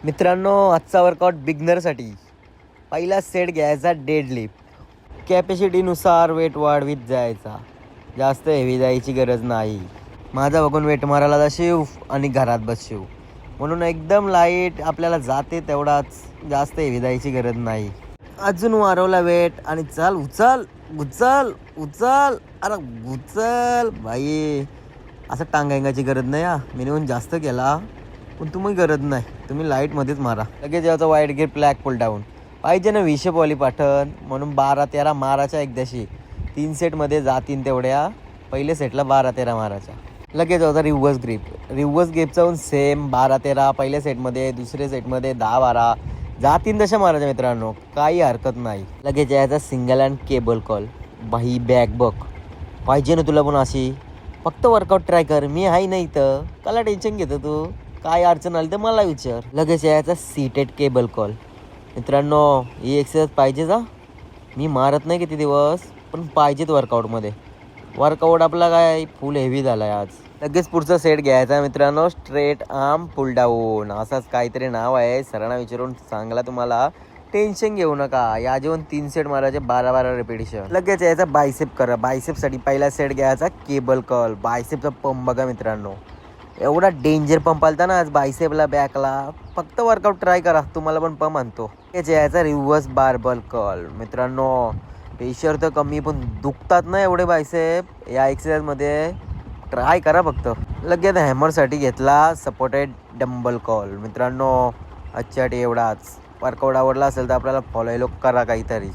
मित्रांनो, आजचा वर्कआउट बिगनरसाठी. पहिला सेट घ्यायचा डेडलिफ्ट. कॅपॅसिटीनुसार वेट वाढवीत जायचा. जास्त हेवी जायची गरज नाही. माझा बघून वेट मारायला जाशीव आणि घरात बसशीव, म्हणून एकदम लाईट आपल्याला जाते तेवढाच, जास्त हेवी जायची गरज नाही. अजून वाढवला वेट आणि चल उचल उचल उचल, अरे उचल भाई. असं टांगायची गरज नाही हा. मिनिमम जास्त केला पण तुम्ही गरज नाही, तुम्ही लाईटमध्येच मारा. लगेच याचा वाईट गिअर ब्लॅक पुल डाऊन पाहिजे ना. विषपॉली पाठन म्हणून 12-13 माराच्या एकदाशी. 3 सेटमध्ये जातीन तेवढ्या. पहिले सेटला 12-13 माराच्या. लगेच होता रिव्हर्स ग्रिप. रिव्हर्स ग्रिपचा पण सेम 12-13 पहिल्या सेटमध्ये, दुसऱ्या सेटमध्ये 10-12 जातीन तशा मारायच्या मित्रांनो, काही हरकत नाही. लगेच यायचा सिंगल अँड केबल कॉल. बाई बॅक बघ पाहिजे ना तुला पण अशी. फक्त वर्कआउट ट्राय कर, मी आहे ना इथं. काला टेन्शन घेतो तू? काय अडचण आली तर मला विचार. लगेच यायचा सीटेड केबल कॉल. मित्रांनो, ही एक्सरसाइज पाहिजे जा. मी मारत नाही किती दिवस, पण पाहिजेत वर्कआउटमध्ये. वर्कआउट आपला काय फुल हेवी झाला आहे आज. लगेच पुढचा सेट घ्यायचा मित्रांनो, स्ट्रेट आर्म पुल डाऊन. असाच काहीतरी नाव आहे, सरांना विचारून सांगला तुम्हाला. टेन्शन घेऊ नका. या जेवण 3 सेट मारायचे, 12-12 रिपिटेशन. लगेच यायचा बायसेप करा. बायसेपसाठी पहिला सेट घ्यायचा केबल कॉल. बायसेपचा पंप बघा मित्रांनो, एवढा डेंजर पंप आलता ना आज बायसेपला, बॅकला. फक्त वर्कआउट ट्राय करा, तुम्हाला पण पंप आणतो. हेच यायचा रिव्हर्स बारबल कॉल. मित्रांनो, प्रेशर तर कमी पण दुखतात ना एवढे बायसेप या एक्सरसाइजमध्ये. ट्राय करा फक्त. लगेच हॅमरसाठी घेतला सपोर्टेड डंबल कॉल. मित्रांनो, आजच्यासाठी एवढाच. वर्कआउट आवडला असेल तर आपल्याला फॉलो करा काहीतरी.